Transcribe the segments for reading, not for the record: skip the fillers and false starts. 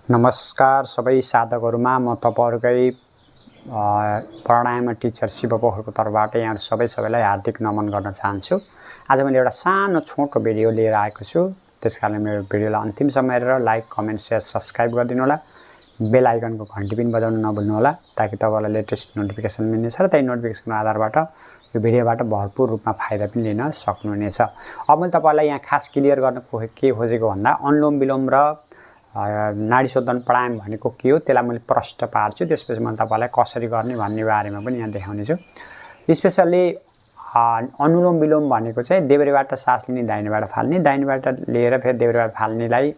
नमस्कार सबै साधकहरुमा म तपाईहरुकै प्राणायाम टिचर शिव पोखरेलको तर्फबाट यहाँहरु सबैलाई हार्दिक नमन गर्न चाहन्छु। आज मैले एउटा सानो छोटो भिडियो लिएर आएको छु। त्यसकारणले मेरो भिडियोलाई अन्तिमसम्म हेरेर लाइक, कमेन्ट, शेयर, सब्स्क्राइब गरिदिनु होला। बेल आइकनको घण्टी पनि बजाउन नभुल्नु होला ताकि तपाईलाई लेटेस्ट नोटिफिकेसन मिल्नेछ र त्यही नोटिफिकेसनको आधारबाट यो भिडियोबाट भरपूर रूपमा फाइदा पनि लिन सक्नुहुनेछ। अब मैले तपाईलाई यहाँ खास क्लियर गर्न के खोजेको भन्दा अनुलोम विलोम र नाडी शोधन प्राणायाम भनेको के हो त्यसलाई मैले प्रश्न पार्छु। त्यसपछि मैले तपाईलाई कसरी गर्ने भन्ने बारेमा पनि यहाँ देखाउने छु। स्पेशली अनुलोम विलोम भनेको चाहिँ देब्रेबाट सास लिने, दाहिनेबाट फाल्ने, दाहिनेबाट लिएर फेरि देब्रेबाट फाल्नेलाई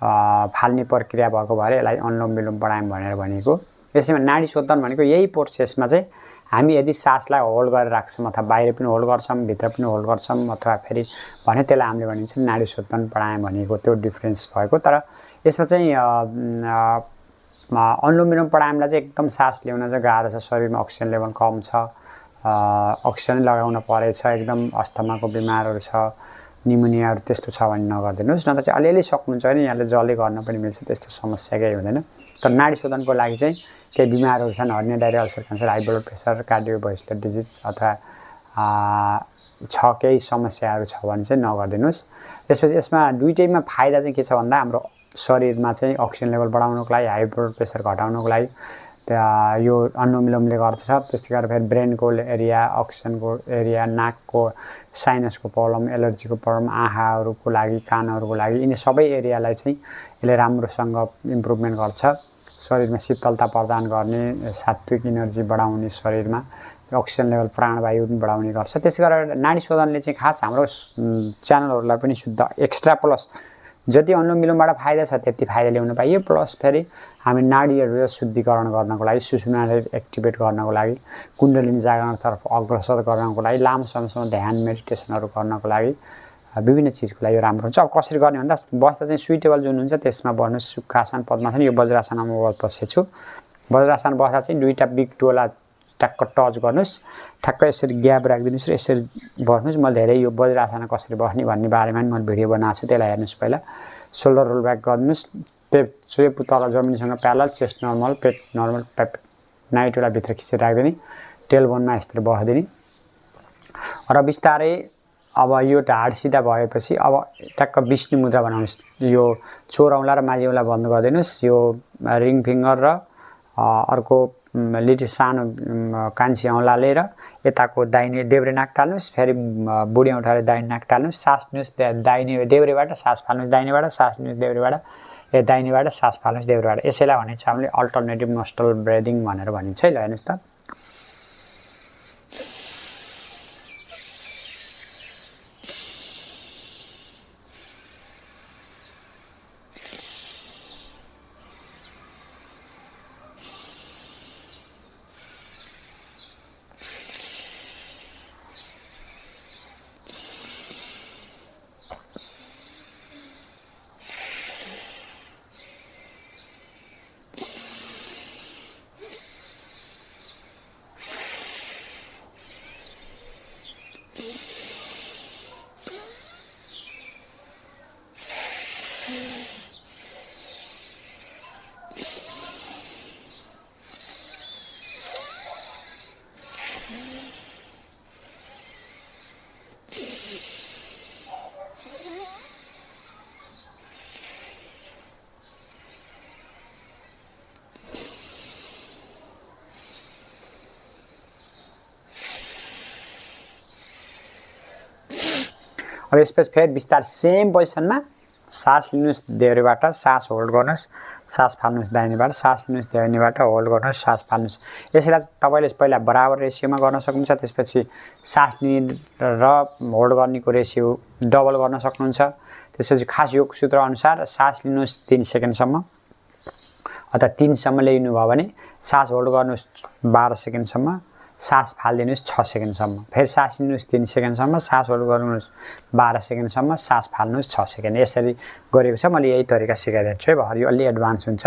फाल्ने प्रक्रिया भएको भएर यसलाई अनुलोम विलोम प्राणायाम भनेर भनेको। यसैमा नाडी शोधन भनेको यही प्रोसेसमा चाहिँ हामी यदि सासलाई होल्ड गरेर राख्छौं अथवा बाहिर पनि होल्ड गर्छौं, भित्र पनि होल्ड गर्छौं अथवा फेरि भने त्यसलाई हामीले भनिन्छ नाडी शोधन प्राणायाम भनेको। त्यो डिफरेन्स भएको। तर यसमा चाहिँ अनुलोम विलोम प्राणायामलाई चाहिँ एकदम सास ल्याउन चाहिँ गाह्रो छ, शरीरमा अक्सिजन लेभल कम छ, अक्सिजन लगाउन परेछ, एकदम अस्थमाको बिमारहरु छ, निमोनियाहरु त्यस्तो छ भने नगर्दिनुस्। नत्र चाहिँ अलिअलि सक्नुहुन्छ भने यहाँले जले गर्न पनि मिल्छ, त्यस्तो समस्या केही हुँदैन। तर नाडी शोधनको लागि चाहिँ केही बिमारहरु छन्, hernia, diarrhoea, ulcer, cancer, high blood pressure, cardiovascular disease अथवा केही समस्याहरु छ भने चाहिँ नगर्दिनुस्। त्यसपछि यसमा दुईटैमा फाइदा चाहिँ के छ भन्दा हाम्रो शरीरमा चाहिँ अक्सिजन लेभल बढाउनको लागि, हाई ब्लड प्रेसर घटाउनको लागि यो अनुलोम विलोमले गर्दछ। त्यस्तै गरेर फेरि ब्रेनको एरिया, अक्सिजनको एरिया, नाकको साइनसको प्रब्लम, एलर्जीको प्रब्लम, आँखाहरुको लागि, कानहरुको लागि यिनी सबै एरियालाई चाहिँ यसले राम्रोसँग इम्प्रुभमेन्ट गर्छ। शरीरमा शीतलता प्रदान गर्ने, सात्विक एनर्जी बढाउने, शरीरमा अक्सिजन लेभल प्राणवायु पनि बढाउने गर्छ। त्यसै गरेर नाडी शोधनले चाहिँ खास हाम्रो च्यानलहरुलाई पनि शुद्ध एक्स्ट्रा प्लस जति अनुलोम विलोमबाट फाइदा छ त्यति फाइदा ल्याउन पाइयो। प्लस फेरि हामी नाडीहरु शुद्धिकरण गर्नको लागि, सुषुम्नालाई एक्टिभेट गर्नको लागि, कुण्डलिनी जागरणतर्फ अग्रसर गर्नको लागि, लामो समयसम्म ध्यान मेडिटेसनहरु गर्नको लागि विभिन्न चीजको लागि यो राम्रो हुन्छ। अब कसरी गर्ने भन्दा बस्दा चाहिँ सुइटेबल जुन हुन्छ त्यसमा बस्नुस्। सुखासन, पद्मासन, यो वज्रासनमा म बसेछु। वज्रासन बस्दा चाहिँ दुईटा बिग टोला टक्क टच गर्नुस्, ठक्क यसरी ग्याप राख्दिनुस् र यसरी बस्नुस्। म धेरै यो वज्रासन कसरी बस्ने भन्ने बारेमा पनि मैले भिडियो बनाएको छु, त्यसलाई हेर्नुस्। पहिला शोल्डर रोल ब्याक गर्नुस्, चेप तल जमिनसँग प्यारलल, चेस्ट नर्मल, पेट नर्मल, नाइटोला भित्र खिचेर राख्दिने, टेलबोनमा यसरी बस्दिने र बिस्तारै अब यो ढाड सिधा भएपछि अब टक्क विष्णु मुद्रा बनाउनुस्। यो चोरौला र माझी औँला बन्द गरिदिनुस्। यो रिङ फिंगर र अर्को लिटि सानो कान्छी औँलाले र यताको दाहिने देब्रे नाक टाल्नुस्, फेरि बुढी औँठाले दाहिने नाक टाल्नुस्, सास लिनुस्, दाहिने देब्रेबाट सास फाल्नुस्, दाहिनेबाट सास लिनुस्, देब्रेबाट दाहिनेबाट सास फाल्नुस्, देब्रेबाट। यसैलाई भनिन्छ हामीले अल्टरनेटिभ नोस्ट्रल ब्रिदिङ भनेर भनिन्छ है। ल हेर्नुस् त। अब यसपछि फेरि बिस्तारै सेम पोजिसनमा सास लिनुस्, देब्रेबाट सास होल्ड गर्नुस्, सास फाल्नुस्, दाहिनेबाट सास लिनुस्, दाहिनेबाट होल्ड गर्नुस्, सास फाल्नुस्। यसैलाई तपाईले पहिला बराबर रेशियोमा गर्न सक्नुहुन्छ। त्यसपछि सास लिने र होल्ड गर्नेको रेशियो डबल गर्न सक्नुहुन्छ। त्यसपछि खास योग सूत्र अनुसार सास लिनुस् 3 सेकेन्डसम्म अथवा 3 सम्म लिनु भयो भने सास होल्ड गर्नुस् 12 सेकेन्डसम्म, सास फाल्दिनुस् 6 सेकेन्डसम्म, फेरि सास लिनुस् 3 सेकेन्डसम्म, सास होल्ड गर्नुस् 12 सेकेन्डसम्म, सास फाल्नुस् 6 सेकेन्ड। यसरी गरेको छ। मैले यही तरिका सिकाइदिन्छु है। भरि अलि एडभान्स हुन्छ।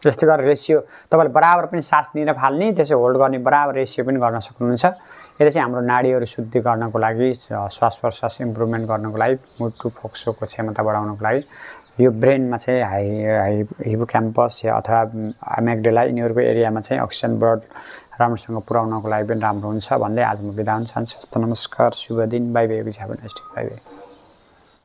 त्यस्तै गरेर रेसियो तपाईँले बराबर पनि सास लिएर फाल्ने त्यसै होल्ड गर्ने बराबर रेसियो पनि गर्न सक्नुहुन्छ। यसले चाहिँ हाम्रो नाडीहरू शुद्धि गर्नको लागि श्वास प्रश्वास इम्प्रुभमेन्ट गर्नको लागि मुड टु फोक्सोको क्षमता बढाउनको लागि यो ब्रेनमा चाहिँ हिपोक्याम्पस या अथवा एमिग्डाला यिनीहरूको एरियामा चाहिँ अक्सिजन ब्लड राम्रोसँग पुर्याउनको लागि पनि राम्रो हुन्छ भन्दै आज म बिदा हुन चाहन्छु। नमस्कार, शुभ दिन, बाई बाई, बाई बाई।